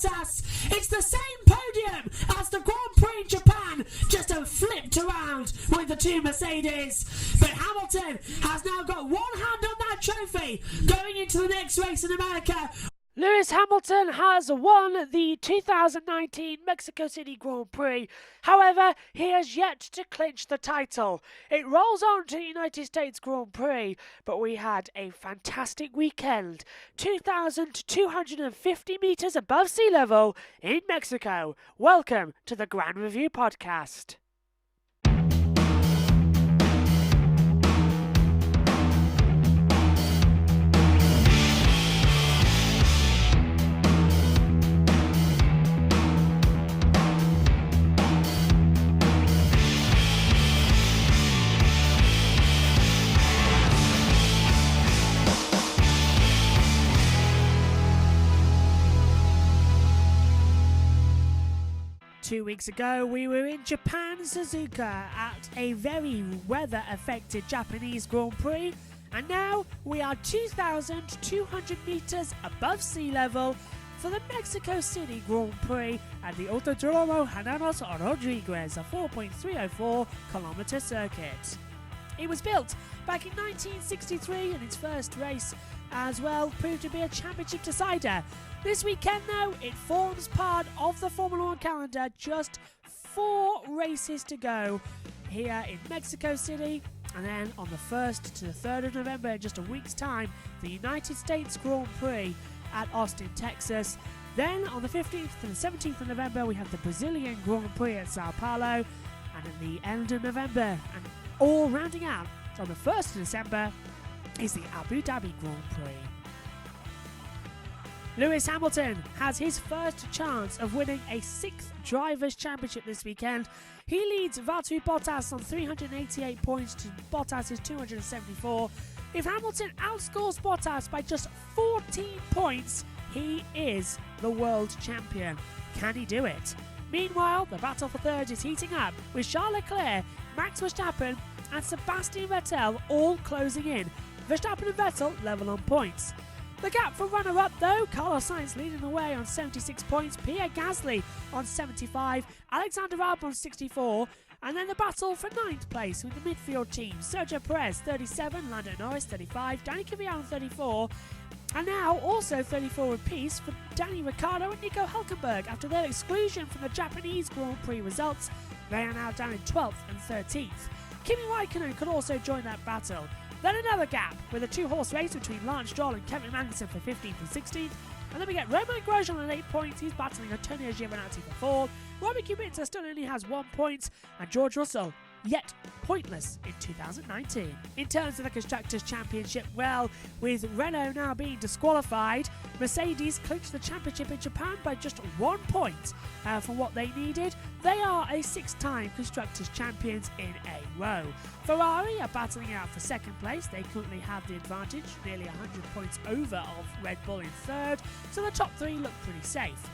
Bottas. It's the same podium as the Grand Prix in Japan, just flipped around with the two Mercedes. But Hamilton has now got one hand on that trophy going into the next race in America. Lewis Hamilton has won the 2019 Mexico City Grand Prix. However, he has yet to clinch the title. It rolls on to the United States Grand Prix, but we had a fantastic weekend. 2,250 metres above sea level in Mexico. Welcome to the Grand Review Podcast. 2 weeks ago, we were in Japan, Suzuka, at a very weather-affected Japanese Grand Prix, and now we are 2,200 metres above sea level for the Mexico City Grand Prix at the Autodromo Hermanos Rodriguez, a 4.304 kilometre circuit. It was built back in 1963, and its first race as well proved to be a championship decider. This weekend, though, it forms part of the Formula 1 calendar. Just 4 races to go here in Mexico City. And then on the 1st to the 3rd of November, in just a week's time, the United States Grand Prix at Austin, Texas. Then on the 15th to the 17th of November, we have the Brazilian Grand Prix at Sao Paulo. And at the end of November, and all rounding out on the 1st of December, is the Abu Dhabi Grand Prix. Lewis Hamilton has his first chance of winning a 6th Drivers' Championship this weekend. He leads Valtteri Bottas on 388 points to Bottas' 274. If Hamilton outscores Bottas by just 14 points, he is the world champion. Can he do it? Meanwhile, the battle for third is heating up, with Charles Leclerc, Max Verstappen and Sebastian Vettel all closing in. Verstappen and Vettel level on points. The gap for runner-up, though, Carlos Sainz leading the way on 76 points, Pierre Gasly on 75, Alexander Albon on 64, and then the battle for 9th place with the midfield team, Sergio Perez 37, Lando Norris 35, Danny Kvyat on 34, and now also 34 apiece for Danny Ricciardo and Nico Hülkenberg after their exclusion from the Japanese Grand Prix results. They are now down in 12th and 13th. Kimi Raikkonen could also join that battle. Then another gap with a 2-horse race between Lance Stroll and Kevin Magnussen for 15th and 16th. And then we get Romain Grosjean on 8 points. He's battling Antonio Giovinazzi for 4th. Robbie Kubica still only has 1 point. And George Russell, yet pointless in 2019. In terms of the Constructors' Championship, well, with Renault now being disqualified, Mercedes clinched the championship in Japan by just 1 point from what they needed. They are a 6-time Constructors' Champions in a row. Ferrari are battling out for 2nd place. They currently have the advantage, nearly 100 points over of Red Bull in 3rd, so the top 3 look pretty safe.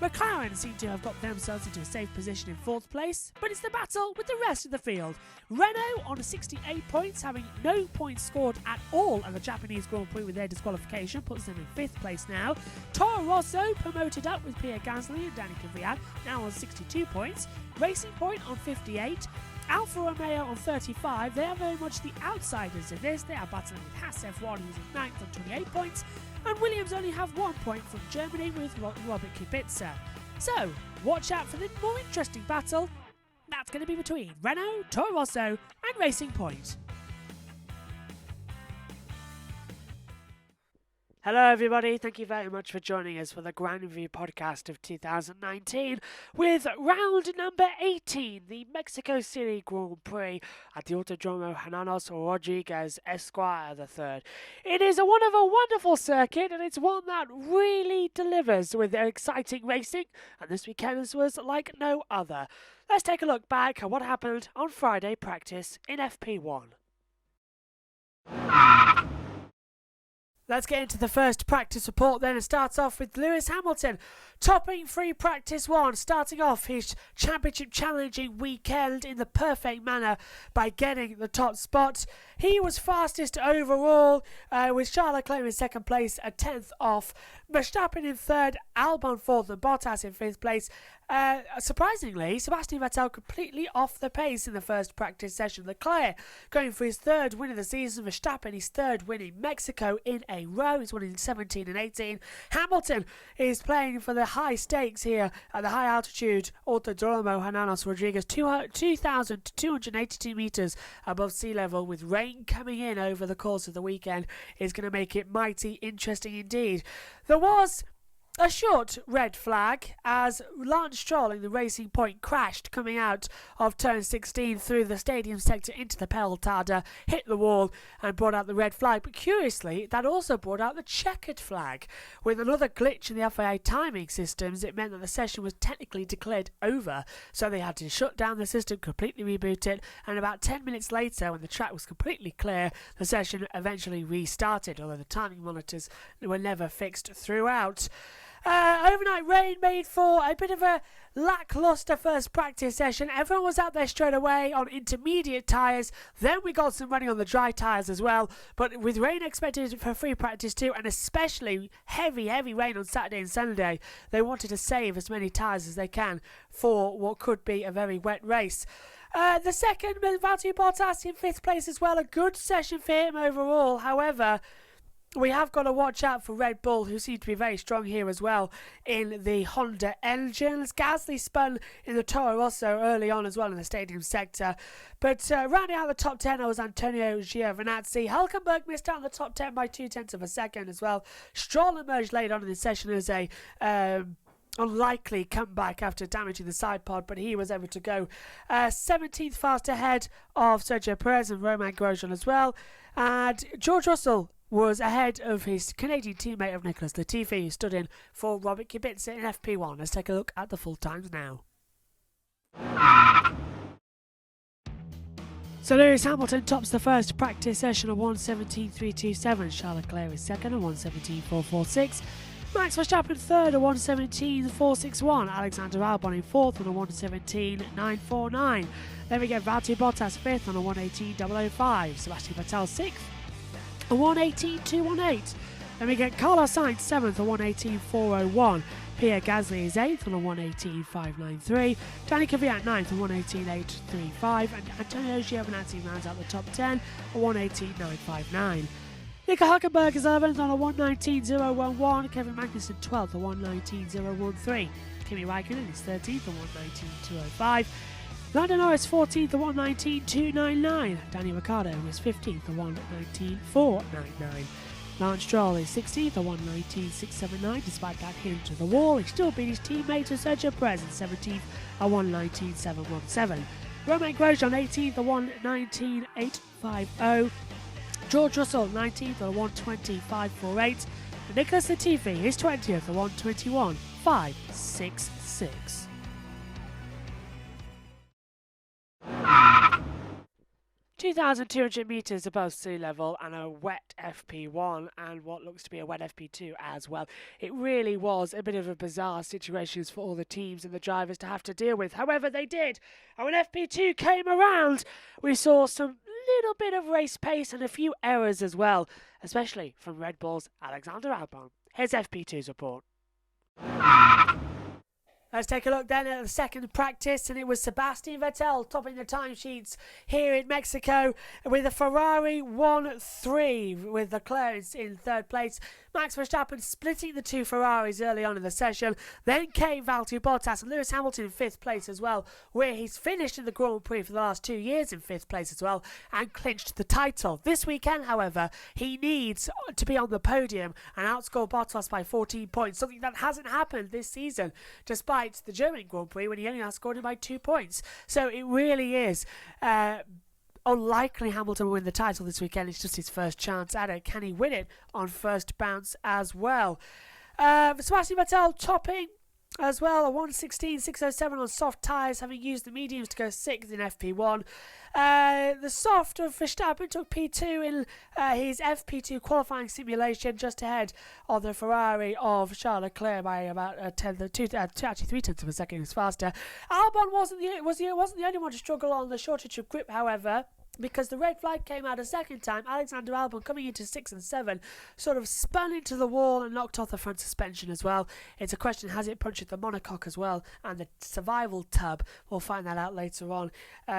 McLaren seem to have got themselves into a safe position in 4th place, but it's the battle with the rest of the field. Renault on 68 points, having no points scored at all at the Japanese Grand Prix with their disqualification, puts them in 5th place now. Toro Rosso promoted up with Pierre Gasly and Danny Kvyat, now on 62 points. Racing Point on 58. Alfa Romeo on 35. They are very much the outsiders of this. They are battling with Haas F1, who's in 9th on 28 points. And Williams only have 1 point from Germany with Robert Kubica. So, watch out for the more interesting battle. That's going to be between Renault, Toro Rosso and Racing Point. Hello everybody, thank you very much for joining us for the Grand Review podcast of 2019 with round number 18, the Mexico City Grand Prix at the Autodromo Hermanos Rodriguez Esquire III. It is one of a wonderful circuit, and it's one that really delivers with their exciting racing, and this weekend was like no other. Let's take a look back at what happened on Friday practice in FP1. Let's get into the first practice report then. It starts off with Lewis Hamilton topping free practice 1, starting off his championship challenging weekend in the perfect manner by getting the top spot. He was fastest overall, with Charles Leclerc in second place, a tenth off. Verstappen in third, Albon fourth, and Bottas in fifth place. Surprisingly, Sebastian Vettel completely off the pace in the first practice session. Leclerc going for his third win of the season. Verstappen his third win in Mexico in a row. He's won in 17 and 18. Hamilton is playing for the high stakes here at the high altitude Autodromo Hermanos Rodriguez, 2,282 metres above sea level, with rain coming in over the course of the weekend. Is going to make it mighty interesting indeed. There was a short red flag as Lance Stroll in the Racing Point crashed coming out of turn 16 through the stadium sector into the Peltada, hit the wall and brought out the red flag. But curiously, that also brought out the checkered flag. With another glitch in the FIA timing systems, it meant that the session was technically declared over, so they had to shut down the system, completely reboot it, and about 10 minutes later, when the track was completely clear, the session eventually restarted, although the timing monitors were never fixed throughout. Overnight rain made for a bit of a lackluster first practice session. Everyone was out there straight away on intermediate tyres. Then we got some running on the dry tyres as well. But with rain expected for free practice 2, and especially heavy rain on Saturday and Sunday, they wanted to save as many tyres as they can for what could be a very wet race. The second, Valtteri Bottas in 5th place as well. A good session for him overall. However, we have got to watch out for Red Bull, who seem to be very strong here as well in the Honda engines. Gasly spun in the Toro Rosso early on as well in the stadium sector. But rounding out the top 10 was Antonio Giovinazzi. Hülkenberg missed out on the top 10 by 0.2 of a second as well. Stroll emerged late on in the session as a unlikely comeback after damaging the side pod, but he was able to go 17th fast ahead of Sergio Perez and Romain Grosjean as well. And George Russell was ahead of his Canadian teammate of Nicholas Latifi, who stood in for Robert Kubica in FP1. Let's take a look at the full times now. So Lewis Hamilton tops the first practice session of 1:17.327. Charles Leclerc is second at 1:17.446. Max Verstappen third at 1:17.461. Alexander Albon in fourth on a 1:17.949. Then we get Valtteri Bottas fifth on a 1:18.005. Sebastian Vettel sixth, a 1:18.218. Then we get Carlos Sainz 7th, a 1:18.401. Pierre Gasly is 8th on a 1:18.593. Danny Kvyat 9th, a 1:18.835. And Antonio Giovinazzi rounds out the top 10, a 1:18.959. Nico Hülkenberg is 11th on a 1:19.011. Kevin Magnussen 12th, a 1:19.013. Kimi Räikkönen is 13th, a 1:19.205. Lando Norris 14th, a 1:19.299. Danny Ricciardo is 15th, a 1:19.499. Lance Stroll is 16th, a 1:19.679. Despite that hit to the wall, he still beat his teammate Sergio Perez in 17th, a 1:19.717. Romain Grosjean 18th, a 1:19.850. George Russell 19th, a 1:20.548. And Nicholas Latifi is 20th, a 1:21.566. 2,200 metres above sea level and a wet FP1 and what looks to be a wet FP2 as well. It really was a bit of a bizarre situation for all the teams and the drivers to have to deal with. However, they did. And when FP2 came around, we saw some little bit of race pace and a few errors as well, especially from Red Bull's Alexander Albon. Here's FP2's report. Let's take a look then at the second practice, and it was Sebastian Vettel topping the timesheets here in Mexico with a Ferrari 1-3 with Leclerc in third place. Max Verstappen splitting the two Ferraris early on in the session. Then came Valtteri Bottas and Lewis Hamilton in fifth place as well, where he's finished in the Grand Prix for the last 2 years in fifth place as well and clinched the title. This weekend, however, he needs to be on the podium and outscore Bottas by 14 points, something that hasn't happened this season, despite the German Grand Prix when he only outscored him by 2 points. So it really is unlikely Hamilton will win the title this weekend. It's just his first chance at it. Can he win it on first bounce as well? Sebastian Vettel topping as well, a 1:16.607 on soft tyres, having used the mediums to go 6th in FP1. The soft of Verstappen took P2 in his FP2 qualifying simulation, just ahead of the Ferrari of Charles Leclerc by about actually 3/10 of a second. He was faster. Albon wasn't the only one to struggle on the shortage of grip, however, because the red flag came out a second time. Alexander Albon, coming into 6 and 7, sort of spun into the wall and knocked off the front suspension as well. It's a question, has it punctured the monocoque as well and the survival tub? We'll find that out later on,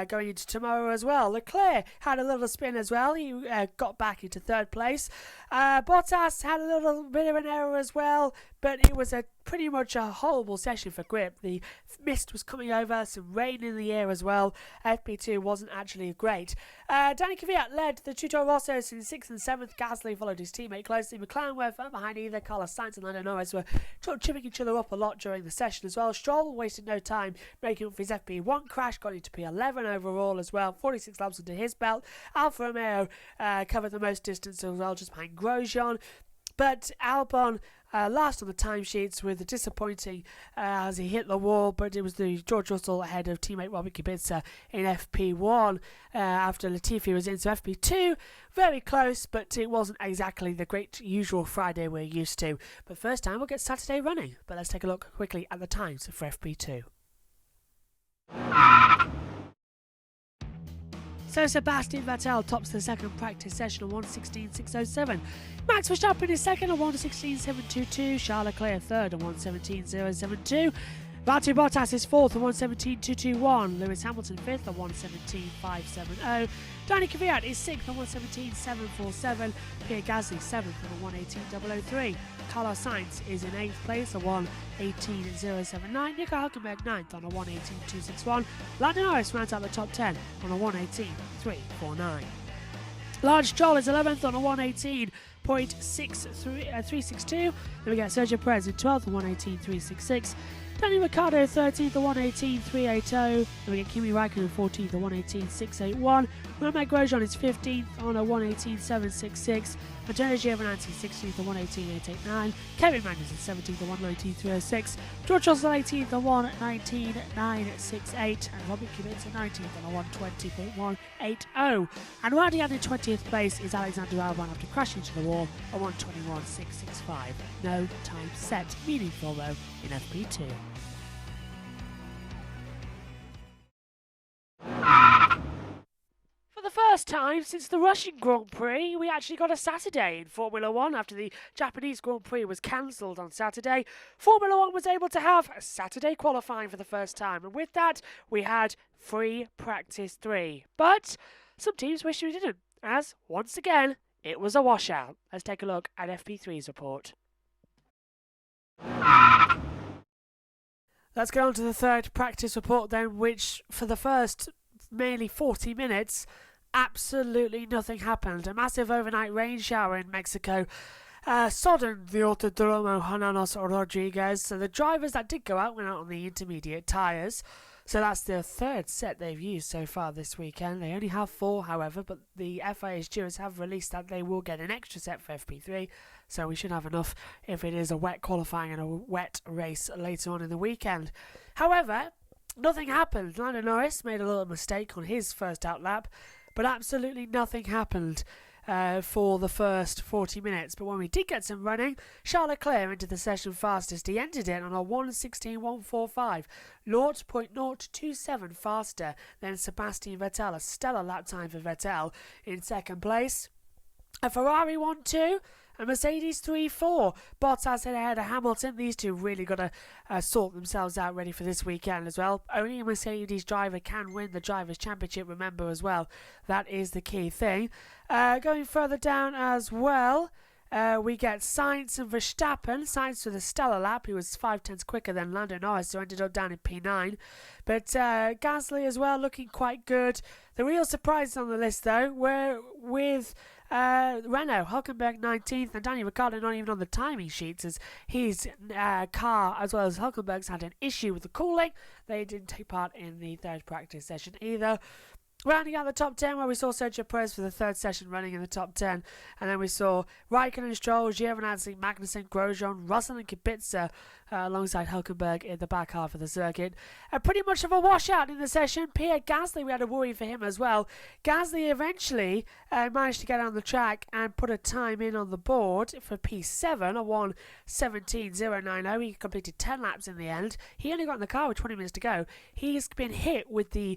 going into tomorrow as well. Leclerc had a little spin as well. He got back into 3rd place. Bottas had a little bit of an error as well, but it was pretty much a horrible session for grip. The mist was coming over, some rain in the air as well. FP2 wasn't actually great. Danny Kvyat led the Toro Rossos in 6th and 7th. Gasly followed his teammate closely. McLaren were firm behind either. Carlos Sainz and Lando Norris were chipping each other up a lot during the session as well. Stroll wasted no time making up for his FP1 crash, got into P11 overall as well, 46 laps under his belt. Alfa Romeo covered the most distance as well, just behind Grosjean. But Albon last on the timesheets with a disappointing as he hit the wall, but it was the George Russell ahead of teammate Robert Kubica in FP1 after Latifi was into FP2. Very close, but it wasn't exactly the great usual Friday we're used to. But first time we'll get Saturday running. But let's take a look quickly at the times for FP2. So Sebastian Vettel tops the second practice session on 1:16.607. Max Verstappen is second on 1:16.722. Charles Leclerc third on 1:17.072. Valtteri Bottas is fourth on 1:17.221. Lewis Hamilton fifth on 1:17.570. Danny Kvyat is sixth on 1:17.747. Pierre Gasly seventh on 1:18.003. Carlos Sainz is in 8th place on 1:18.079. Nico Hülkenberg 9th on a 1:18.261. Lando Norris rounds out the top 10 on a 1:18.349. Lance Stroll is 11th on a 1:18.362. Then we get Sergio Perez in 12th on 1:18.366. Daniel Ricciardo 13th on 1:18.380. Then we get Kimi Räikkönen 14th on 1:18.681. Romain Grosjean is 15th on a 1:18.766. Antonio Giovinazzi 16th on 1:18.889. Kevin Magnussen 17th on 1:19.306. George Russell 18th on 1:19.968. And Robert Kubica 19th on a 1:20.180. And rounding out in 20th place is Alexander Albon after crashing into the wall on 1:21.665. No time set. Meaningful though in FP2. For the first time since the Russian Grand Prix, we actually got a Saturday in Formula 1 after the Japanese Grand Prix was cancelled on Saturday. Formula 1 was able to have a Saturday qualifying for the first time, and with that we had free practice 3. But some teams wish we didn't, as once again it was a washout. Let's take a look at FP3's report. Let's go on to the third practice report then, which for the first nearly 40 minutes, absolutely nothing happened. A massive overnight rain shower in Mexico soddened the Autodromo Hermanos Rodriguez. So the drivers that did go out went out on the intermediate tyres. So that's the third set they've used so far this weekend. They only have 4, however, but the FIA stewards have released that they will get an extra set for FP3. So we should have enough if it is a wet qualifying and a wet race later on in the weekend. However, nothing happened. Lando Norris made a little mistake on his first out lap, but absolutely nothing happened for the first 40 minutes. But when we did get some running, Charles Leclerc into the session fastest. He ended it on a 1:16.145, 0.027 faster than Sebastian Vettel. A stellar lap time for Vettel in second place. A Ferrari 1-2. A Mercedes 3-4. Bottas ahead of Hamilton. These two really got to sort themselves out ready for this weekend as well. Only a Mercedes driver can win the Drivers' Championship, remember as well. That is the key thing. Going further down as well, we get Sainz and Verstappen. Sainz with a stellar lap. He was 5/10 quicker than Lando Norris, who ended up down in P9. But Gasly as well, looking quite good. The real surprises on the list, though, were with Renault, Hülkenberg 19th, and Daniel Ricciardo not even on the timing sheets, as his car, as well as Hülkenberg's, had an issue with the cooling. They didn't take part in the third practice session either. Rounding out the top 10, where we saw Sergio Perez for the third session running in the top 10, and then we saw Raikkonen, Stroll, Giovinazzi, Magnussen, Grosjean, Russell and Kubica alongside Hülkenberg in the back half of the circuit. Pretty much of a washout in the session. Pierre Gasly, we had a worry for him as well. Gasly eventually managed to get on the track and put a time in on the board for P7, a 1:17.090. He completed 10 laps in the end. He only got in the car with 20 minutes to go. He's been hit with the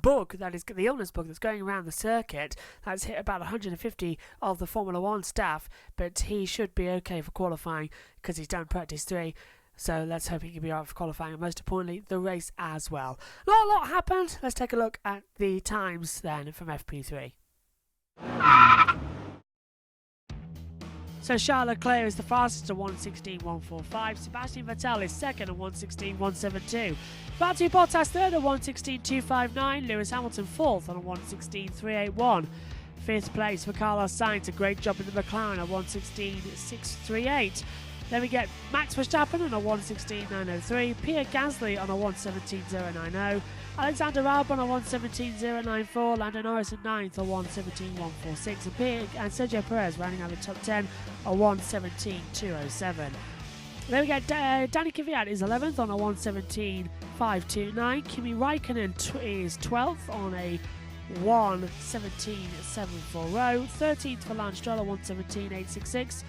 bug, that is the illness bug that's going around the circuit. That's hit about 150 of the Formula 1 staff, but he should be okay for qualifying because he's done practice 3. So let's hope he can be alright for qualifying, and most importantly, the race as well. Not a lot happened. Let's take a look at the times then from FP3. So Charles Leclerc is the fastest at 1:16.145. Sebastian Vettel is second at 1:16.172. Valtteri Bottas third at 1:16.259. Lewis Hamilton fourth on a 1:16.381. Fifth place for Carlos Sainz, a great job in the McLaren at 1:16.638. Then we get Max Verstappen on a 1:16.903. Pierre Gasly on a 1:17.090. Alexander Albon on 1:17.094. Lando Norris at 9th on 1:17.146. And Sergio Perez rounding out the top 10 on 1:17.207. Then we get Danny Kvyat is 11th on a 1:17.529. Kimi Raikkonen is 12th on a 1:17.740. 13th for Lance Stroll on 1:17.866.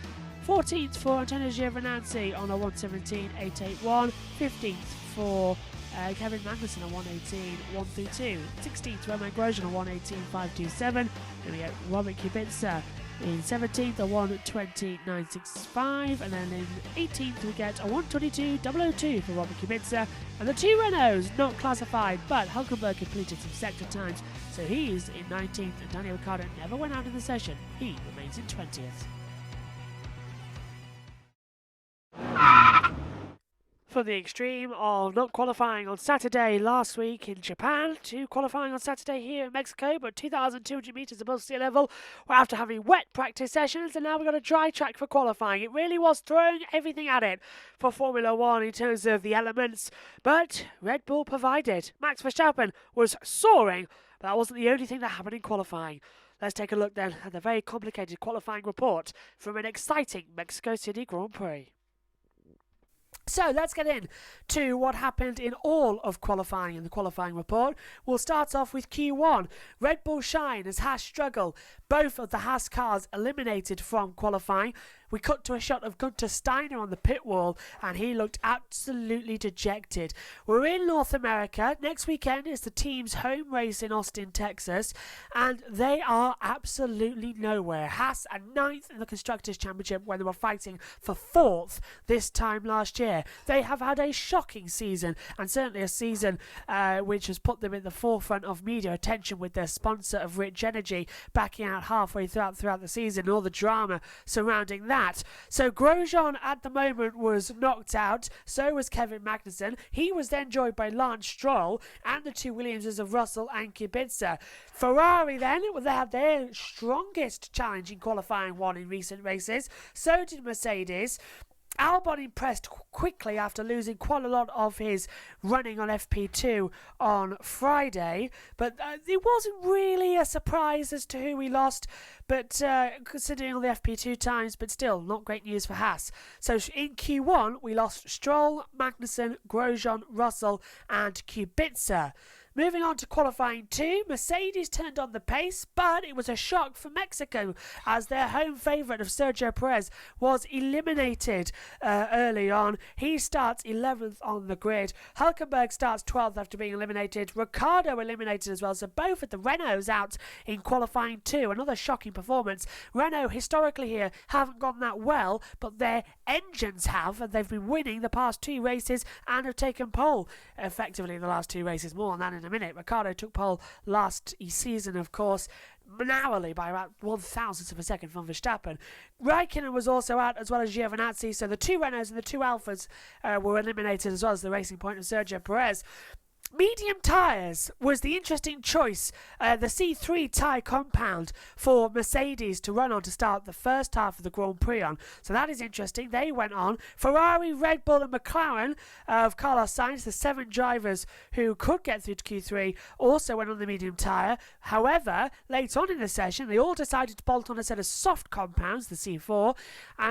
14th for Antonio Giovinazzi on a 1:17.881. 15th for Kevin Magnussen on 1:18.132. 16th Romain Grosjean on 1:18.527. Then we get Robert Kubica in 17th on 1:20.965. And then in 18th we get a 1:22.002 for Robert Kubica. And the two Renaults not classified, but Hülkenberg completed some sector times, so he is in 19th, and Daniel Ricciardo never went out in the session. He remains in 20th. For the extreme of not qualifying on Saturday last week in Japan to qualifying on Saturday here in Mexico, but 2,200 metres above sea level. We're after having wet practice sessions, and now we've got a dry track for qualifying. It really was throwing everything at it for Formula 1 in terms of the elements, but Red Bull provided. Max Verstappen was soaring, but that wasn't the only thing that happened in qualifying. Let's take a look then at the very complicated qualifying report from an exciting Mexico City Grand Prix. So let's get in to what happened in all of qualifying in the qualifying report. We'll start off with Q1. Red Bull shine as Haas struggle. Both of the Haas cars eliminated from qualifying. We cut to a shot of Gunter Steiner on the pit wall, and he looked absolutely dejected. We're in North America. Next weekend is the team's home race in Austin, Texas, and they are absolutely nowhere. Haas are 9th in the Constructors' Championship when they were fighting for 4th this time last year. They have had a shocking season, and certainly a season which has put them in the forefront of media attention with their sponsor of Rich Energy backing out halfway throughout the season, all the drama surrounding that. So Grosjean at the moment was knocked out, so was Kevin Magnussen. He was then joined by Lance Stroll and the two Williamses of Russell and Kubica. Ferrari then, they had their strongest challenge in qualifying one in recent races. So did Mercedes. Albon impressed quickly after losing quite a lot of his running on FP2 on Friday, but it wasn't really a surprise as to who he lost, but considering all the FP2 times, but still not great news for Haas. So in Q1 we lost Stroll, Magnussen, Grosjean, Russell and Kubica. Moving on to qualifying 2, Mercedes turned on the pace, but it was a shock for Mexico as their home favourite of Sergio Perez was eliminated early on. He starts 11th on the grid. Hülkenberg starts 12th after being eliminated. Ricciardo eliminated as well, so both of the Renaults out in qualifying 2. Another shocking performance. Renault historically here haven't gone that well, but their engines have, and they've been winning the past 2 races and have taken pole effectively in the last 2 races. More on that in a minute. Ricciardo took pole last season, of course, narrowly by about 1,000th of a second from Verstappen. Raikkonen was also out, as well as Giovinazzi, so the 2 Renaults and the 2 Alphas were eliminated, as well as the Racing Point of Sergio Perez. Medium tyres was the interesting choice, the C3 tyre compound for Mercedes to run on to start the first half of the Grand Prix on. So that is interesting. They went on. Ferrari, Red Bull and McLaren of Carlos Sainz, the 7 drivers who could get through to Q3, also went on the medium tyre. However, later on in the session, they all decided to bolt on a set of soft compounds, the C4,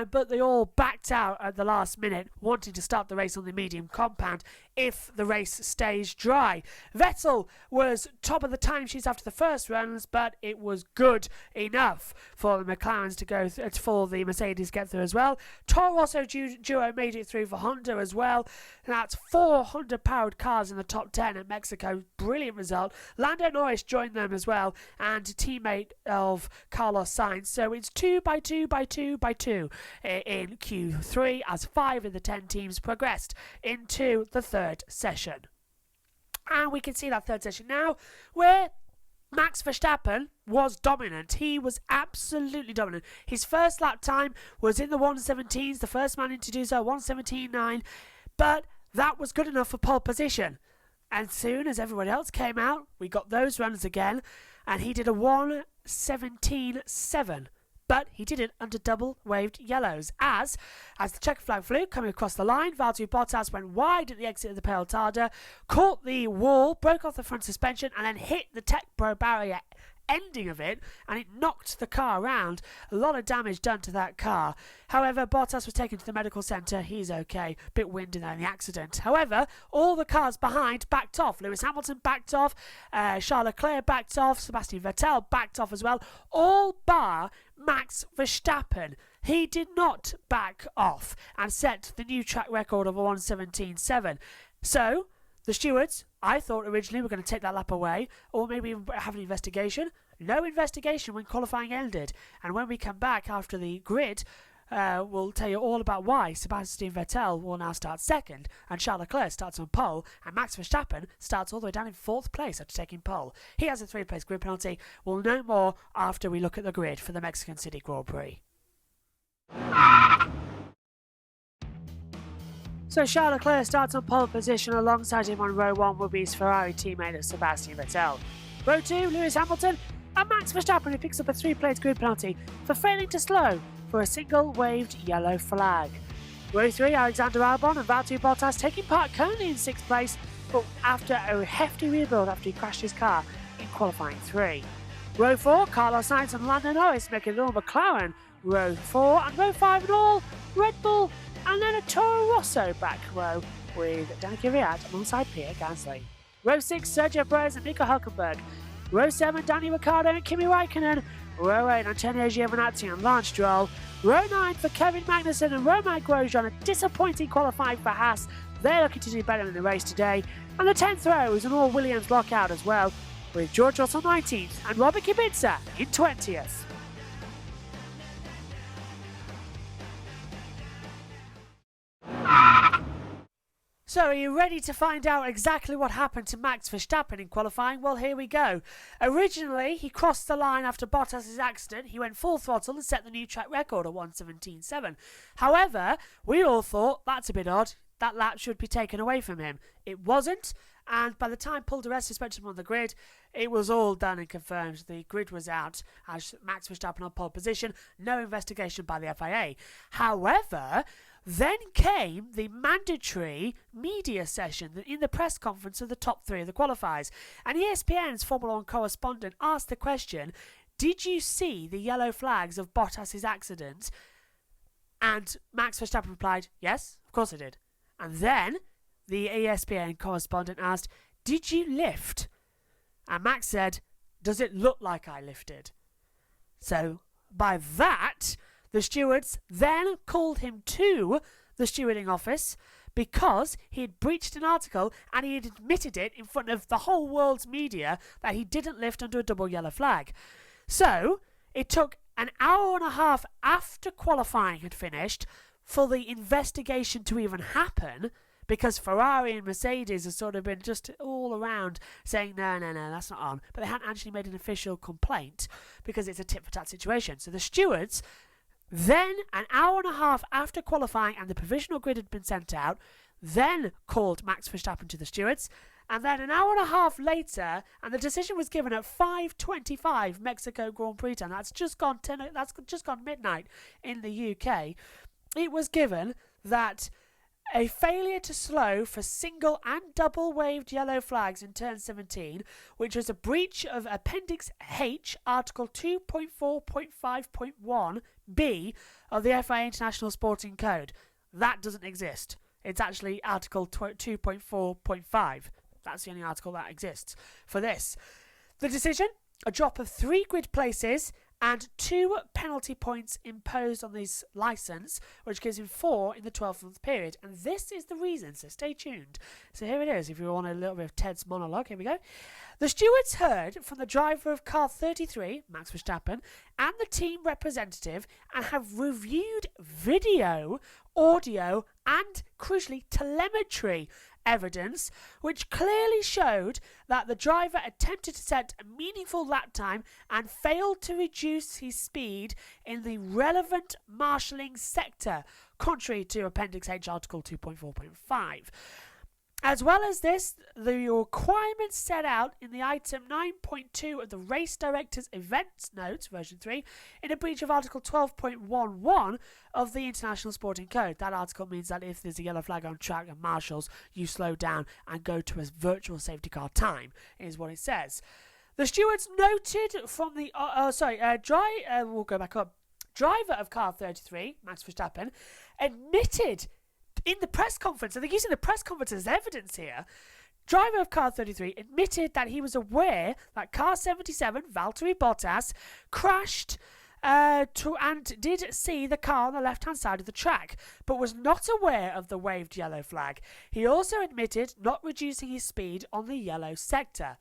but they all backed out at the last minute, wanting to start the race on the medium compound if the race stays dry. Vettel was top of the timesheets after the first runs, but it was good enough for the McLarens to go for the Mercedes to get through as well. Toro Rosso duo made it through for Honda as well. And that's 4 Honda-powered cars in the top 10 at Mexico. Brilliant result. Lando Norris joined them as well, and teammate of Carlos Sainz. So it's 2 by 2 by 2 by 2 in Q3 as 5 of the 10 teams progressed into the third session. And we can see that third session now, where Max Verstappen was dominant. He was absolutely dominant. His first lap time was in the 117s, the first man in to do so, 117.9, but that was good enough for pole position. And soon as everyone else came out, we got those runs again, and he did a 117.7. But he did it under double waved yellows. As the checker flag flew coming across the line, Valtteri Bottas went wide at the exit of the Peltada, caught the wall, broke off the front suspension, and then hit the Tech Pro barrier ending of it, and it knocked the car around. A lot of damage done to that car. However, Bottas was taken to the medical centre. He's okay. Bit windy there in the accident. However, all the cars behind backed off. Lewis Hamilton backed off. Charles Leclerc backed off. Sebastian Vettel backed off as well. All bar Max Verstappen. He did not back off and set the new track record of 117.7. So, the stewards, I thought originally were going to take that lap away, or maybe have an investigation. No investigation when qualifying ended. And when we come back after the grid, we'll tell you all about why Sebastian Vettel will now start second, and Charles Leclerc starts on pole, and Max Verstappen starts all the way down in 4th place after taking pole. He has a 3-place grid penalty. We'll know more after we look at the grid for the Mexican City Grand Prix. So Charles Leclerc starts on pole position. Alongside him on row 1 will be his Ferrari teammate Sebastian Vettel. Row 2, Lewis Hamilton and Max Verstappen, who picks up a 3-place grid penalty for failing to slow for a single waved yellow flag. Row 3, Alexander Albon and Valtteri Bottas taking part currently in 6th place, but after a hefty rebuild after he crashed his car in qualifying 3. Row 4, Carlos Sainz and Lando Norris making it all McLaren. Row 4 and row 5 and all Red Bull, and then a Toro Rosso back row with Danica Riat alongside Pierre Gasly. Row 6, Sergio Perez and Nico Hülkenberg. Row 7, Danny Ricciardo and Kimi Raikkonen. Row 8, Antonio Giovinazzi and Lance Stroll. Row 9 for Kevin Magnussen and Romain Grosjean. A disappointing qualifying for Haas. They're looking to do better in the race today. And the 10th row is an all-Williams lockout as well, with George Russell 19th and Robert Kubica in 20th. So, are you ready to find out exactly what happened to Max Verstappen in qualifying? Well, here we go. Originally, he crossed the line after Bottas' accident. He went full throttle and set the new track record of 117.7. However, we all thought, that's a bit odd. That lap should be taken away from him. It wasn't, and by the time Paul di Resta spoke to him on the grid, it was all done and confirmed. The grid was out as Max Verstappen on pole position. No investigation by the FIA. However, then came the mandatory media session in the press conference of the top 3 of the qualifiers. And ESPN's Formula 1 correspondent asked the question, did you see the yellow flags of Bottas' accident? And Max Verstappen replied, yes, of course I did. And then the ESPN correspondent asked, did you lift? And Max said, does it look like I lifted? So by that, the stewards then called him to the stewarding office because he had breached an article and he had admitted it in front of the whole world's media that he didn't lift under a double yellow flag. So it took an hour and a half after qualifying had finished for the investigation to even happen, because Ferrari and Mercedes have sort of been just all around saying, no, that's not on. But they hadn't actually made an official complaint because it's a tit-for-tat situation. So the stewards then, an hour and a half after qualifying and the provisional grid had been sent out, then called Max Verstappen to the stewards And then an hour and a half later, and the decision was given at 5:25 Mexico Grand Prix time. That's just gone midnight in the UK. It was given that a failure to slow for single and double waved yellow flags in turn 17, which was a breach of Appendix H, Article 2.4.5.1b of the FIA International Sporting Code. That doesn't exist. It's actually Article 2.4.5. That's the only article that exists for this. The decision, a drop of 3 grid places and 2 penalty points imposed on his licence, which gives him 4 in the 12-month period. And this is the reason, so stay tuned. So here it is, if you want a little bit of Ted's monologue, here we go. The stewards heard from the driver of car 33, Max Verstappen, and the team representative, and have reviewed video, audio, and, crucially, telemetry evidence, which clearly showed that the driver attempted to set a meaningful lap time and failed to reduce his speed in the relevant marshalling sector, contrary to Appendix H, Article 2.4.5. As well as this, the requirements set out in the item 9.2 of the Race Directors Events Notes, version 3, in a breach of Article 12.11 of the International Sporting Code. That article means that if there's a yellow flag on track and marshals, you slow down and go to a virtual safety car time, is what it says. The stewards noted from the... we'll go back up. Driver of car 33, Max Verstappen, admitted in the press conference, and they're using the press conference as evidence here, driver of car 33 admitted that he was aware that car 77, Valtteri Bottas, crashed and did see the car on the left-hand side of the track, but was not aware of the waved yellow flag. He also admitted not reducing his speed on the yellow sector.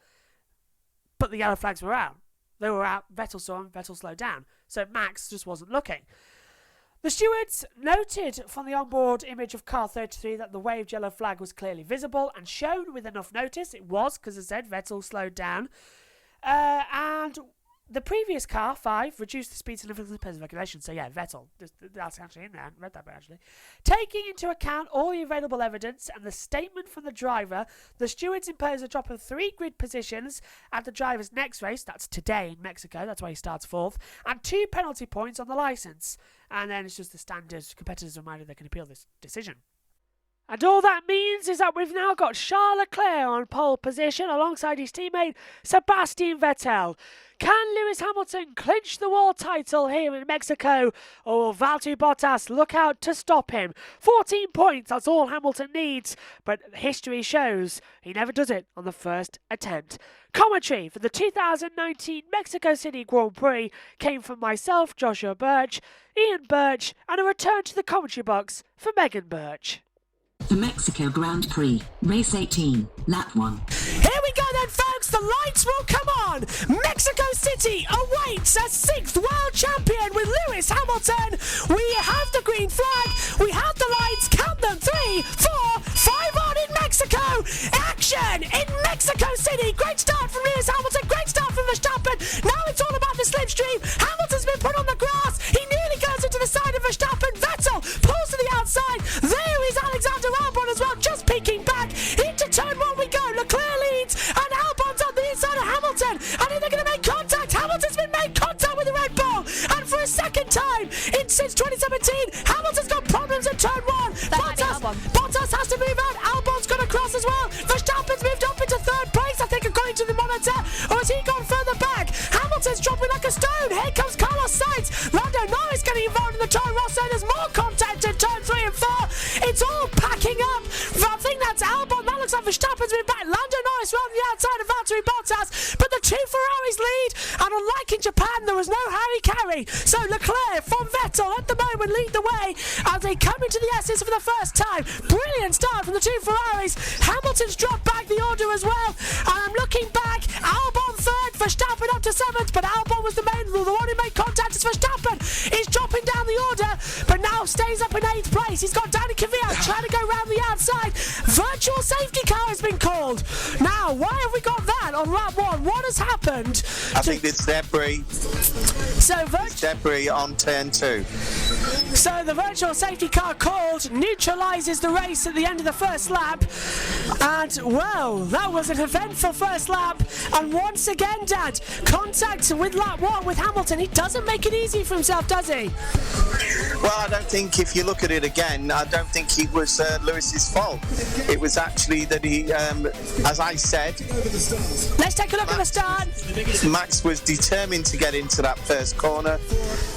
But the yellow flags were out. They were out, Vettel saw them, Vettel slowed down. So Max just wasn't looking. The stewards noted from the onboard image of car 33 that the waved yellow flag was clearly visible and shown with enough notice. It was, because it said Vettel slowed down. And the previous car, 5, reduced the speed significantly per regulation. So yeah, Vettel. That's actually in there. I haven't read that bit actually. Taking into account all the available evidence and the statement from the driver, the stewards imposed a drop of 3 grid positions at the driver's next race. That's today in Mexico. That's why he starts 4th. And 2 penalty points on the licence. And then it's just the standard competitors reminder they can appeal this decision. And all that means is that we've now got Charles Leclerc on pole position alongside his teammate Sebastian Vettel. Can Lewis Hamilton clinch the world title here in Mexico, or will Valtteri Bottas look out to stop him? 14 points, that's all Hamilton needs, but history shows he never does it on the first attempt. Commentary for the 2019 Mexico City Grand Prix came from myself, Joshua Birch, Ian Birch, and a return to the commentary box for Megan Birch. The Mexico Grand Prix, Race 18, Lap 1. Here we go then, folks. The lights will come on. Mexico City awaits a 6th world champion with Lewis Hamilton. We have the green flag. We have the lights. Count them. 3, 4, 5 on in Mexico. Action in Mexico City. Great start from Lewis Hamilton. Great start from Verstappen. Now it's all about the slipstream. Hamilton's been put on the grass. He nearly goes into the side of Verstappen. Vettel pulls to the outside. There is Alexander Albon as well, just peeking back. Into turn 1 we go. Leclerc leads, and Albon's on the inside of Hamilton. And then they're going to make contact. Hamilton's been made contact with the Red Bull. And for a second time since 2017, Hamilton's got problems in turn 1. Bottas has to move out. Albon's gone across as well. Verstappen's moved up into 3rd place, I think, according to the monitor. Or has he gone further back? Hamilton's dropping like a stone. Here comes Carlos Sainz. Lando Norris getting involved in the Toro Rosso. There's more contact in turn 3 and 4. It's all packing up. I think that's Albon. That looks like Verstappen's been back. Lando Norris around the outside of Valtteri Bottas. But the 2 Ferraris lead. And unlike in Japan, there was no Harry Carey. So Leclerc from Vettel at the moment lead the way as they come into the S's for the first time. Brilliant start from the 2 Ferraris. Hamilton's dropped back the order as well. And I'm looking back. Albon 3rd, Verstappen up to 7th. But Albon was the one who made contact as Verstappen. He's dropping down the order, but now stays up in 8th place. He's got Danny Kvyat trying to go round the outside. Virtual safety car has been called. Now, why have we got that on lap 1? What has happened? I think it's that, Prix. So debris on turn 2. So the virtual safety car called neutralises the race at the end of the first lap, and well, that was an eventful first lap. And once again, Dad, contact with lap 1 with Hamilton. He doesn't make it easy for himself, does he? Well, I don't think, if you look at it again, I don't think it was Lewis's fault. It was actually that he, as I said, let's take a look at the start. Max was determined to get into that first corner,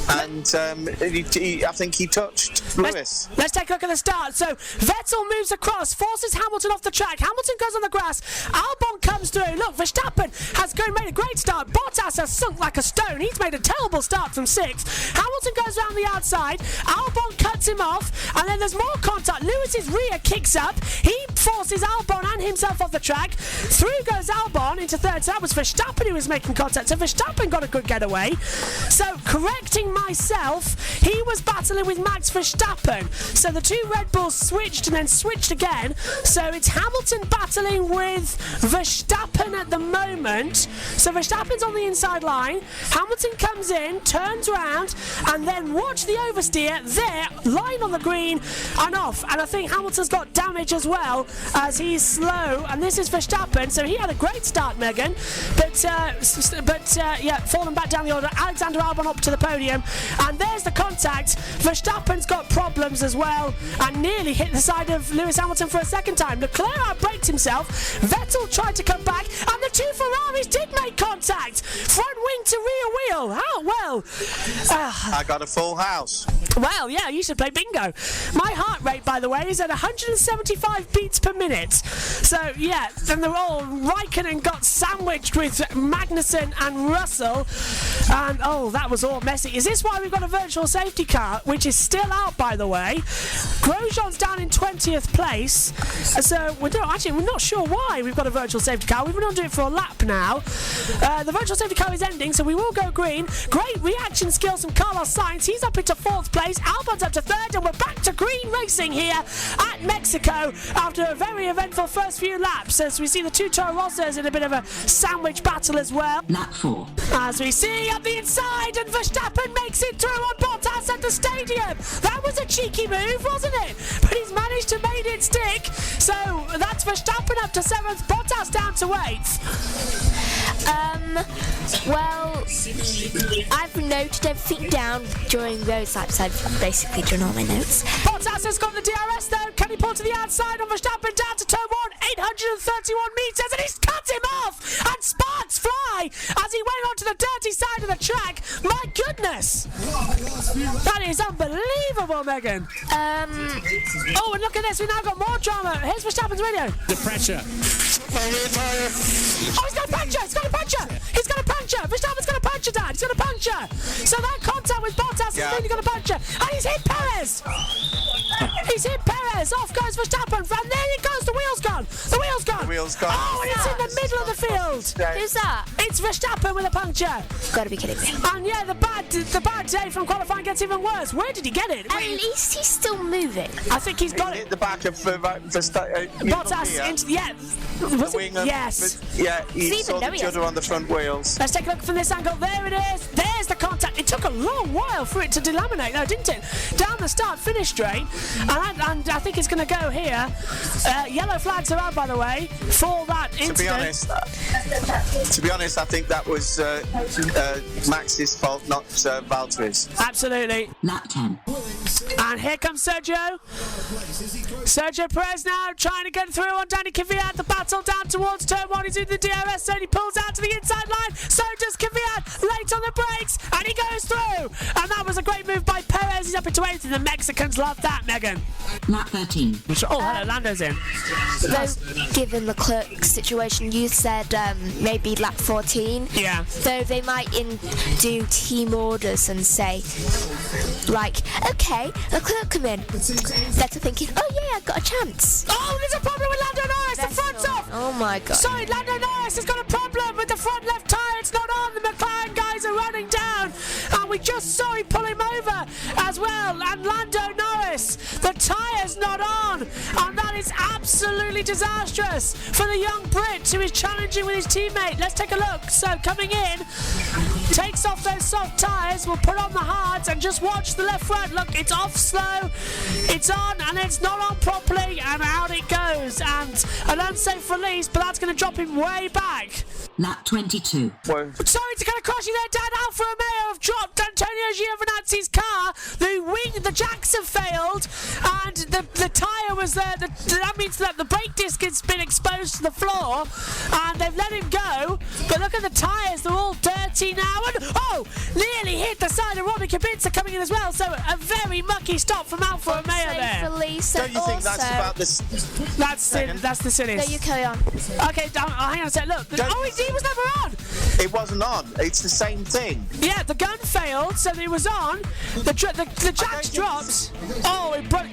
and I think he touched Lewis. Let's take a look at the start. So Vettel moves across, forces Hamilton off the track. Hamilton goes on the grass. Albon comes through. Look, Verstappen has made a great start. Bottas has sunk like a stone. He's made a terrible start from 6th. Hamilton goes around the outside. Albon cuts him off, and then there's more contact. Lewis's rear kicks up. He forces Albon and himself off the track. Through goes Albon into 3rd. So that was Verstappen who was making contact. So Verstappen got a good getaway. So correcting myself, he was battling with Max Verstappen. So the 2 Red Bulls switched and then switched again. So it's Hamilton battling with Verstappen at the moment. So Verstappen's on the inside line. Hamilton comes in, turns around, and then watch the oversteer there, line on the green and off. And I think Hamilton's got damage as well, as he's slow. And this is Verstappen, so he had a great start, Megan. But yeah, falling back down the order. Alexander Albon up to the podium, and there's the contact. Verstappen's got problems as well, and nearly hit the side of Lewis Hamilton for a second time. Leclerc outbraked himself. Vettel tried to come back, and the 2 Ferraris did make contact. Front wing to rear wheel. How well? I got a full house. Well, yeah, you should play bingo. My heart rate, by the way, is at 175 beats per minute. So, yeah, and they're all Raikkonen got sandwiched with Magnussen and Russell. And, oh, that was all messy. Is this why we've got a virtual safety car, which is still out, by the way? Grosjean's down in 20th place. So, we're not sure why we've got a virtual safety car. We've been on to it for a lap now. The virtual safety car is ending, so we will go green. Great reaction skills from Carlos Sainz. He's up into 4th place. Albon's up to 3rd, and we're back to green racing here at Mexico after a very eventful first few laps, as we see the 2 Toro Rossos in a bit of a sandwich battle as well. Lap 4. As we see up the inside, and Verstappen makes it through on Bottas at the stadium. That was a cheeky move, wasn't it? But he's managed to make it stick. So that's Verstappen up to 7th, Bottas down to 8th. Well, I've noted everything down during those laps. I've basically done all my notes. Bottas has got the DRS though. Can he pull to the outside on Verstappen down to turn 1, 831 metres, and he's cut him off, and sparks fly as he went onto the dirty side of the track. My goodness, that is unbelievable, Megan. Oh, and look at this, we've now got more drama. Here's Verstappen's radio. The pressure. Oh, he's got a puncture! He's got a puncture! He's got a puncture! Verstappen's got a puncture, Dad! He's got a puncture! So that contact with Bottas has really got a puncture! And he's hit Perez! He's hit Perez! Off goes Verstappen! And there he goes! The wheel's gone! The wheel's gone! The wheel's gone. Oh, and it's in the middle of the field! Who's that? It's Verstappen with a puncture! Gotta be kidding me. And yeah, the bad day from qualifying gets even worse. Where did he get it? At least he's still moving. I think he's got Hit it. the back of Verstappen. Bottas into, yeah. Was it? Yes. Yeah, he Didn't saw even know the he judder on the front wheels. Let's take a look from this angle. There it is. There's the contact. It took a long while for it to delaminate, though, didn't it? Down the start-finish straight, and I think it's going to go here. Yellow flags are out, by the way, for that incident. To be honest, I think that was Max's fault, not Valtteri's. Absolutely. Lap 10. And here comes Sergio. Sergio Perez now trying to get through on Danny Kvyat. The battle down towards turn 1. He's in the DRS, so he pulls out to the inside line. So does Kvyat. Late on the brakes, and he goes through. And that was a great move by Perez. He's up into 8th, and the Mexicans love that, Megan. Lap 13. Oh, hello, Lando's in. Though, given the Clerk situation, you said maybe lap 14. Yeah. Though they might do team orders and say, like, okay, the Clerk come in. Better thinking, oh yeah, I've got a chance. Oh, there's a problem with Lando Norris. The front's off. Oh my god. Sorry, Lando Norris has got a problem with the front left tyre. It's not on. The McLaren guys are running down. And we just saw him pull him over as well. And Lando Norris, the tyre tyres not on, and that is absolutely disastrous for the young Brit who is challenging with his teammate. Let's take a look. So coming in, takes off those soft tyres, will put on the hards and just watch the left front. Look, it's off slow, it's on, and it's not on properly, and out it goes, and an unsafe release, but that's going to drop him way back. Lap 22. Well, Sorry to kind of crush you there, Dan. Alfa Romeo have dropped Antonio Giovinazzi's car. The jacks have failed, and the tyre was there. That means that the brake disc has been exposed to the floor, and they've let him go. But look at the tyres; they're all dirty now. And nearly hit the side of Robbie Kubica coming in as well. So a very mucky stop from Alfa Romeo there. Release, don't you think that's about this? That's the silliest. No, you carry on. Okay, hang on a sec. Look, he was never on. It wasn't on. It's the same thing. Yeah, the gun failed, so it was on. The jacks dropped. Oh, it broke.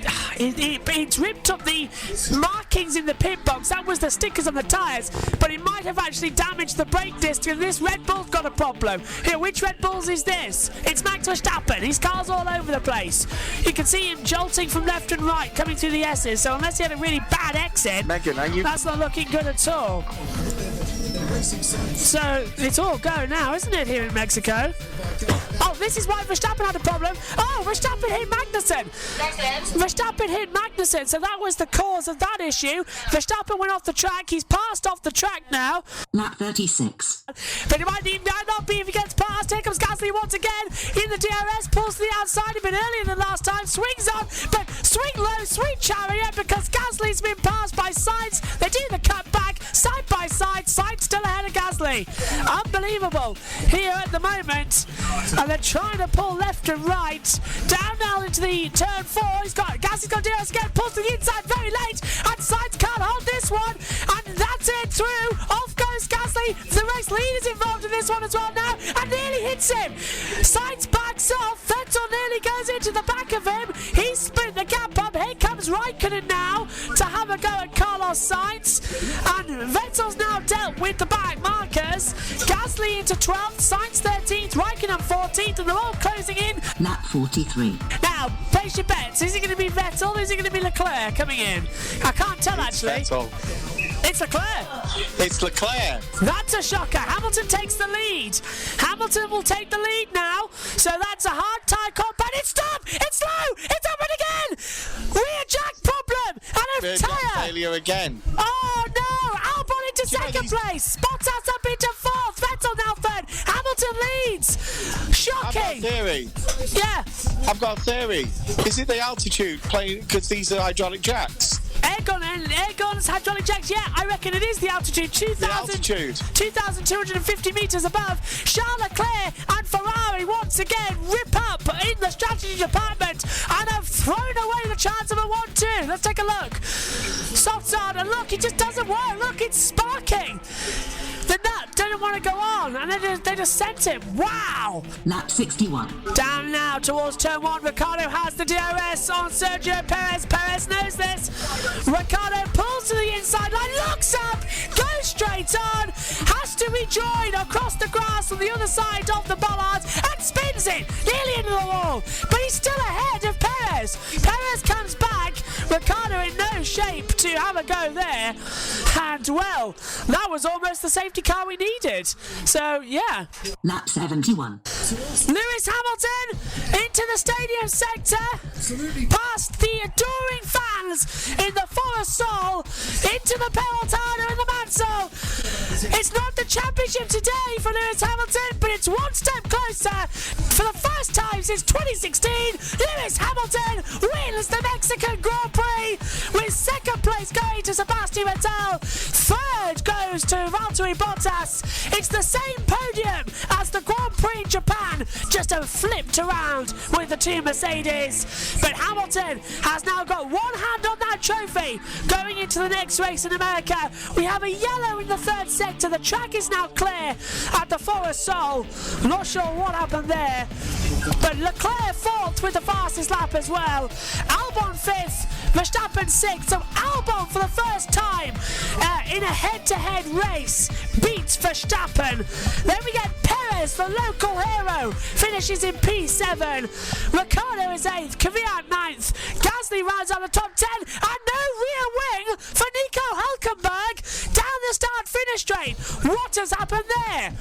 It ripped up the markings in the pit box. That was the stickers on the tyres, but it might have actually damaged the brake disc. And this Red Bull's got a problem. Here, which Red Bulls is this? It's Max Verstappen. His car's all over the place. You can see him jolting from left and right, coming through the S's. So unless he had a really bad exit, Megan, that's not looking good at all. So it's all go now, isn't it, here in Mexico? Oh, this is why Verstappen had a problem. Oh, Verstappen hit Magnussen. Verstappen hit Magnussen, so that was the cause of that issue. Verstappen went off the track. He's passed off the track now. Lap 36. But it might not be if he gets past. Here comes Gasly once again in the DRS, pulls to the outside a bit earlier than last time, swings on, but swing low, sweet chariot, because Gasly's been passed by Sainz. They do the cut back, side by side, Sainz still ahead of Gasly. Unbelievable here at the moment. And they're trying to pull left and right. Down now into the turn 4. Gasly's got DRS again, pulls to the inside very late, and Sainz can't hold this one, and that's it through. Off goes Gasly. The race lead is involved in this one as well now, and nearly hits him. Sainz backs off. Vettel nearly goes into the back of him. He's split the gap up. Here comes Raikkonen now to have a go at Carlos Sainz, and Vettel's now dealt with the back markers. Gasly into 12th, Sainz 13th, Raikkonen 14th, and they're all closing in. Lap 43. Now, place your bets. Is it going to be Vettel? Is it going to be Leclerc coming in? I can't tell actually. It's Leclerc. It's Leclerc. That's a shocker. Hamilton takes the lead. Hamilton will take the lead now. So that's a hard tie combat. It's stopped. It's slow. It's happened again. Rear jack problem. And a tyre. Failure again. Oh no. Albon into second place. Bottas up into 4th. Vettel now 3rd. Hamilton leads. Shocking. I've got a theory. Yeah. I've got a theory. Is it the altitude playing because these are hydraulic jacks? Airgon's hydraulic jacks, yeah, I reckon it is the altitude. 2,250 metres above. Charles Leclerc and Ferrari once again rip up in the strategy department and have thrown away the chance of a 1-2. Let's take a look. Softs on, and look, it just doesn't work. Look, it's sparking. The nut didn't want to go on, and they just sent him. Wow! Lap 61. Down now towards turn 1. Ricciardo has the DRS on Sergio Perez. Perez knows this. Ricciardo pulls to the inside line, looks up, goes straight on, has to rejoin across the grass on the other side of the bollards, and spins it nearly into the wall. But he's still ahead of Perez. Perez comes back. Ricciardo in no shape to have a go there. And well, that was almost the safety car we needed. So yeah. Lap 71. Lewis Hamilton into the stadium sector, past the adoring fans in the Forest Sol, into the Pelotano and the Mansell. It's not the championship today for Lewis Hamilton, but it's one step closer. For the first time since 2016, Lewis Hamilton wins the Mexican Grand Prix, with second place going to Sebastian Vettel. Third goes to Valtteri Bottas. It's the same podium as the Grand Prix in Japan, just flipped around with the two Mercedes. But Hamilton has now got one hand on that trophy going into the next race in America. We have a yellow in the third sector. The track is now clear at the Forest Sol. Not sure what happened there, but Leclerc 4th with the fastest lap as well. Albon 5th, Verstappen 6th. So Albon for the first time in a head-to-head race beats Verstappen. Then we get Perez Lewis, the local hero, finishes in P7. Ricardo is 8th, Kvyat 9th. Gasly rounds out the top 10, and no rear wing for Nico Hülkenberg down the start-finish straight. What has happened there?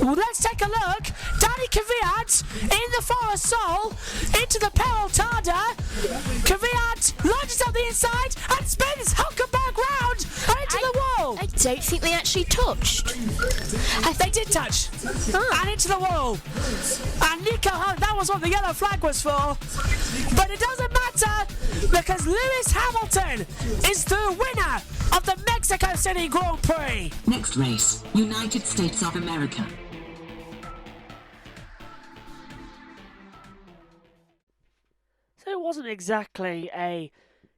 Well, let's take a look. Danny Kvyat in the Forest Sol into the Peraltada. Kvyat launches up the inside and spins Hülkenberg round and into the wall. I don't think they actually touched. They did touch. And into the wall. And Nico Hülkenberg, that was what the yellow flag was for. But it doesn't matter because Lewis Hamilton is the winner of the Mexico City Grand Prix. Next race, United States of America. So it wasn't exactly a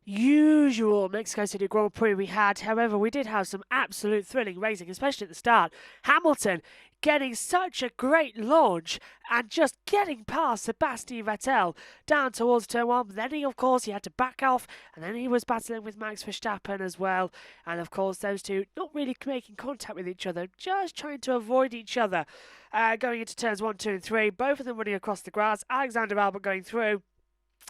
usual Mexico City Grand Prix we had. However, we did have some absolute thrilling racing, especially at the start. Hamilton getting such a great launch and just getting past Sebastian Vettel down towards turn 1. But then, of course, he had to back off, and then he was battling with Max Verstappen as well. And, of course, those two not really making contact with each other, just trying to avoid each other. Going into turns 1, 2 and 3, both of them running across the grass. Alexander Albon going through.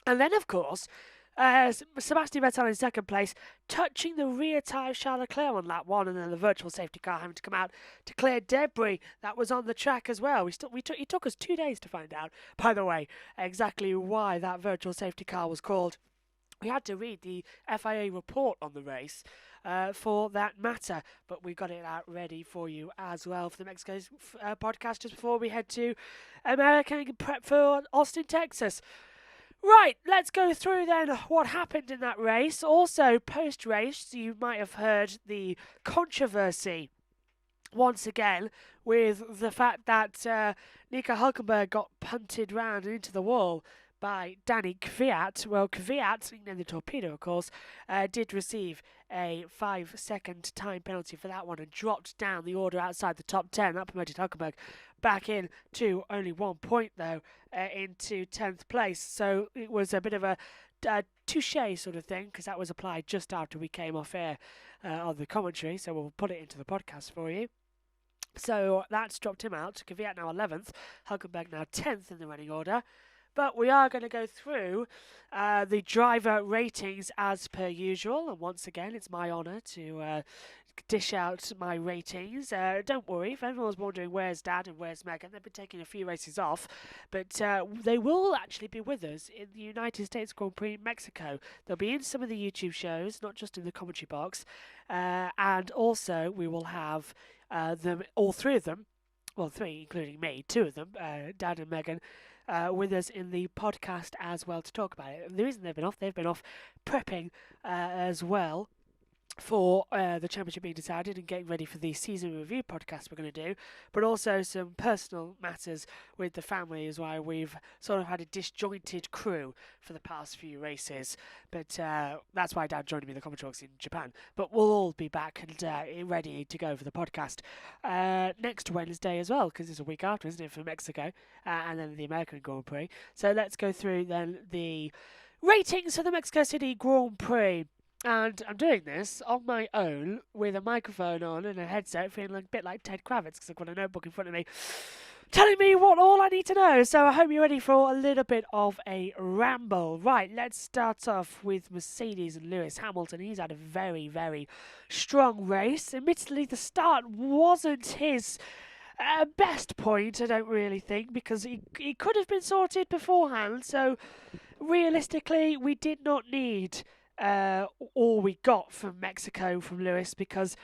And then, of course, Sebastian Vettel in second place, touching the rear tyre of Charles Leclerc on lap 1, and then the virtual safety car having to come out to clear debris that was on the track as well. It took us 2 days to find out, by the way, exactly why that virtual safety car was called. We had to read the FIA report on the race for that matter, but we got it out ready for you as well for the Mexico podcast just before we head to America and prep for Austin, Texas. Right, let's go through then what happened in that race. Also, post-race, you might have heard the controversy once again with the fact that Nico Hülkenberg got punted round into the wall by Danny Kvyat. Well, Kvyat, in the torpedo, of course, did receive a 5-second time penalty for that one and dropped down the order outside the top 10. That promoted Hülkenberg back in to only 1 point, though, into 10th place. So it was a bit of a touche sort of thing, because that was applied just after we came off air on the commentary. So we'll put it into the podcast for you. So that's dropped him out. Kvyat now 11th, Hülkenberg now 10th in the running order. But we are going to go through the driver ratings as per usual. And once again, it's my honour to dish out my ratings. Don't worry, if everyone's wondering where's Dad and where's Megan, they've been taking a few races off. But they will actually be with us in the United States Grand Prix Mexico. They'll be in some of the YouTube shows, not just in the commentary box. And also, we will have them, all three of them, well, three, including me, two of them, Dad and Megan, with us in the podcast as well to talk about it. And the reason they've been off prepping as well for the championship being decided and getting ready for the season review podcast we're going to do, but also some personal matters with the family is why we've sort of had a disjointed crew for the past few races. But that's why Dad joined me in the commentary box in Japan. But we'll all be back and ready to go for the podcast next Wednesday as well, because it's a week after, isn't it, for Mexico and then the American Grand Prix. So let's go through then the ratings for the Mexico City Grand Prix. And I'm doing this on my own with a microphone on and a headset, feeling a bit like Ted Kravitz because I've got a notebook in front of me telling me what all I need to know. So I hope you're ready for a little bit of a ramble. Right, let's start off with Mercedes and Lewis Hamilton. He's had a very, very strong race. Admittedly, the start wasn't his best point, I don't really think, because he could have been sorted beforehand. So realistically, we did not need all we got from Mexico from Lewis, because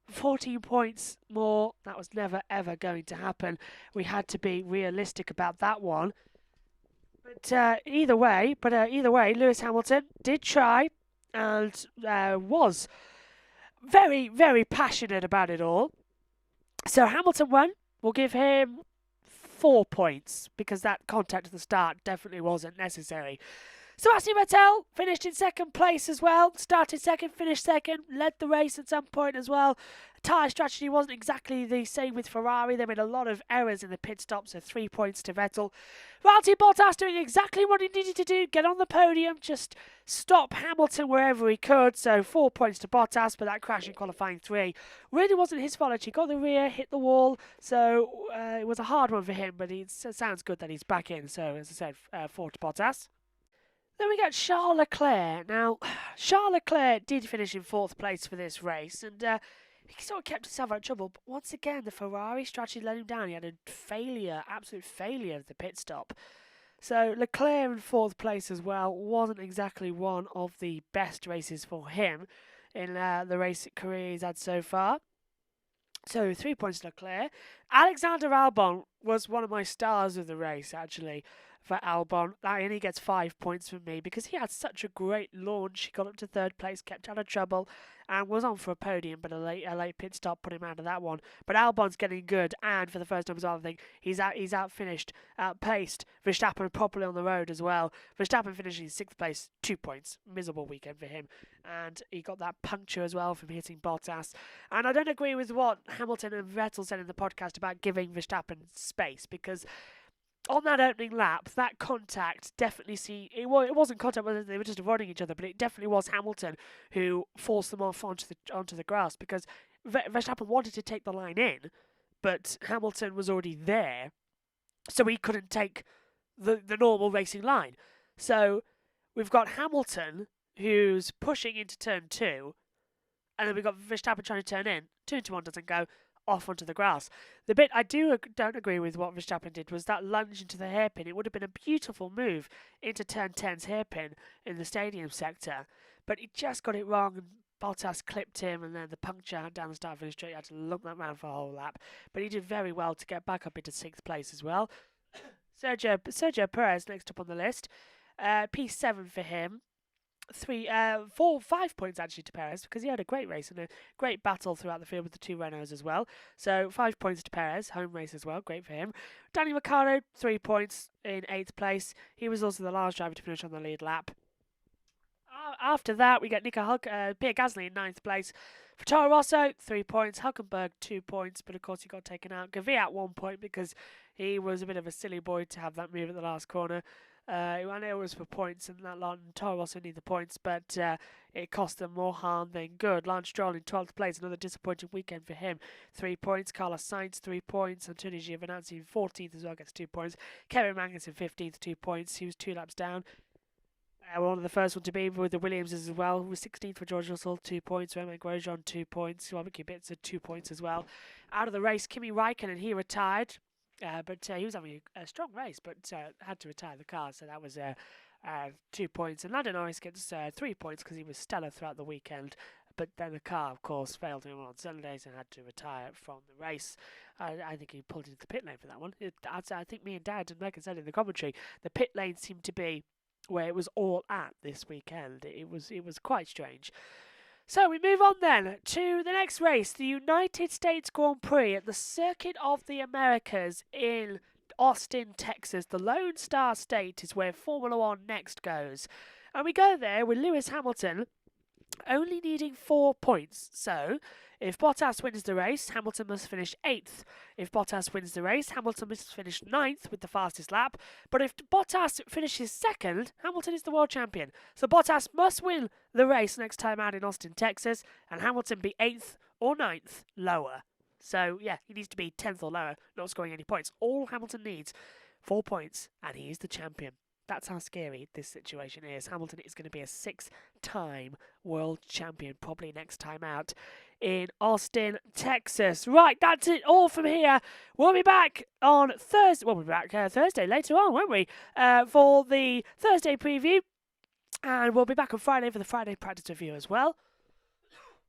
14 points more, that was never ever going to happen. We had to be realistic about that one. But either way, Lewis Hamilton did try and was very, very passionate about it all. So Hamilton won. We'll give him 4 points because that contact at the start definitely wasn't necessary. Sebastian Vettel finished in second place as well. Started second, finished second, led the race at some point as well. Tyre strategy wasn't exactly the same with Ferrari. They made a lot of errors in the pit stop, so 3 points to Vettel. Valtteri Bottas doing exactly what he needed to do, get on the podium, just stop Hamilton wherever he could. So 4 points to Bottas, but that crash in qualifying 3 really wasn't his fault. He got the rear, hit the wall, so it was a hard one for him, but it sounds good that he's back in. So, as I said, 4 to Bottas. Then we got Charles Leclerc. Now, Charles Leclerc did finish in 4th place for this race, and he sort of kept himself out of trouble. But once again, the Ferrari strategy let him down. He had a absolute failure of the pit stop. So Leclerc in 4th place as well wasn't exactly one of the best races for him in the race career he's had so far. So 3 points to Leclerc. Alexander Albon was one of my stars of the race, actually, for Albon. And he gets 5 points from me because he had such a great launch. He got up to 3rd place, kept out of trouble, and was on for a podium, but a late pit stop put him out of that one. But Albon's getting good, and for the first time as well, I think he's outpaced Verstappen properly on the road as well. Verstappen finishing in 6th place, 2 points. Miserable weekend for him. And he got that puncture as well from hitting Bottas. And I don't agree with what Hamilton and Vettel said in the podcast about giving Verstappen space, because on that opening lap, that contact definitely it wasn't contact, they were just avoiding each other, but it definitely was Hamilton who forced them off onto the grass, because Verstappen wanted to take the line in, but Hamilton was already there, so he couldn't take the normal racing line. So we've got Hamilton who's pushing into turn 2, and then we've got Verstappen trying to turn in. 2 into 1 doesn't go, off onto the grass. The bit I don't agree with what Verstappen did was that lunge into the hairpin. It would have been a beautiful move into turn 10's hairpin in the stadium sector, but he just got it wrong, and Bottas clipped him, and then the puncture down the start of the straight. He had to look that round for a whole lap, but he did very well to get back up into 6th place as well. Sergio Perez next up on the list. P7 for him. 5 points actually to Perez, because he had a great race and a great battle throughout the field with the 2 Renaults as well. So 5 points to Perez, home race as well, great for him. Danny Ricciardo, 3 points in 8th place. He was also the last driver to finish on the lead lap. After that, we get Pierre Gasly in 9th place. For Toro Rosso, 3 points. Hülkenberg, 2 points, but of course he got taken out. Kvyat, 1 point, because he was a bit of a silly boy to have that move at the last corner. I know it was for points, and that lot, and Toro Rosso need the points, but it cost them more harm than good. Lance Stroll in 12th place, another disappointing weekend for him. 3 points. Carlos Sainz, 3 points. Antonio Giovinazzi in 14th as well, gets 2 points. Kevin Magnussen in 15th, 2 points. He was 2 laps down. One of the first one to be with the Williams as well. Was 16th for George Russell, 2 points. Romain Grosjean, 2 points. Robert Kubica, 2 points as well. Out of the race, Kimi Räikkönen, he retired. But he was having a strong race, but had to retire the car, so that was 2 points. And Lando Norris gets 3 points because he was stellar throughout the weekend, but then the car, of course, failed him on Sundays and had to retire from the race. I think he pulled into the pit lane for that one. I think me and Dad and Megan said in the commentary, the pit lane seemed to be where it was all at this weekend. It was quite strange. So we move on then to the next race, the United States Grand Prix at the Circuit of the Americas in Austin, Texas. The Lone Star State is where Formula One next goes. And we go there with Lewis Hamilton only needing 4 points. So if Bottas wins the race, Hamilton must finish 8th. If Bottas wins the race, Hamilton must finish 9th with the fastest lap. But if Bottas finishes 2nd, Hamilton is the world champion. So Bottas must win the race next time out in Austin, Texas, and Hamilton be 8th or 9th lower. So yeah, he needs to be 10th or lower, not scoring any points. All Hamilton needs, 4 points, and he is the champion. That's how scary this situation is. Hamilton is going to be a 6-time world champion, probably next time out in Austin, Texas. Right, that's it all from here. We'll be back on Thursday. We'll be back Thursday later on, won't we? For the Thursday preview. And we'll be back on Friday for the Friday practice review as well.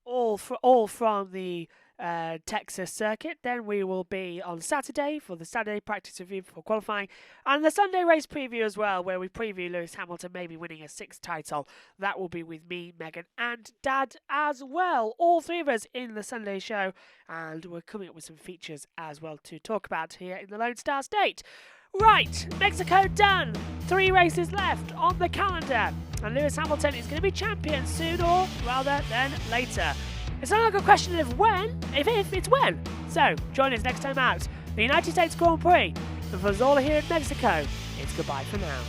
All from the Texas circuit. Then we will be on Saturday for the Saturday practice review for qualifying, and the Sunday race preview as well, where we preview Lewis Hamilton maybe winning a 6th title. That will be with me, Megan, and Dad as well. All 3 of us in the Sunday show, and we're coming up with some features as well to talk about here in the Lone Star State. Right, Mexico done. 3 races left on the calendar. And Lewis Hamilton is going to be champion sooner rather than later. It's not like a question of when, if it's when. So, join us next time out. The United States Grand Prix. And for us all here in Mexico, it's goodbye for now.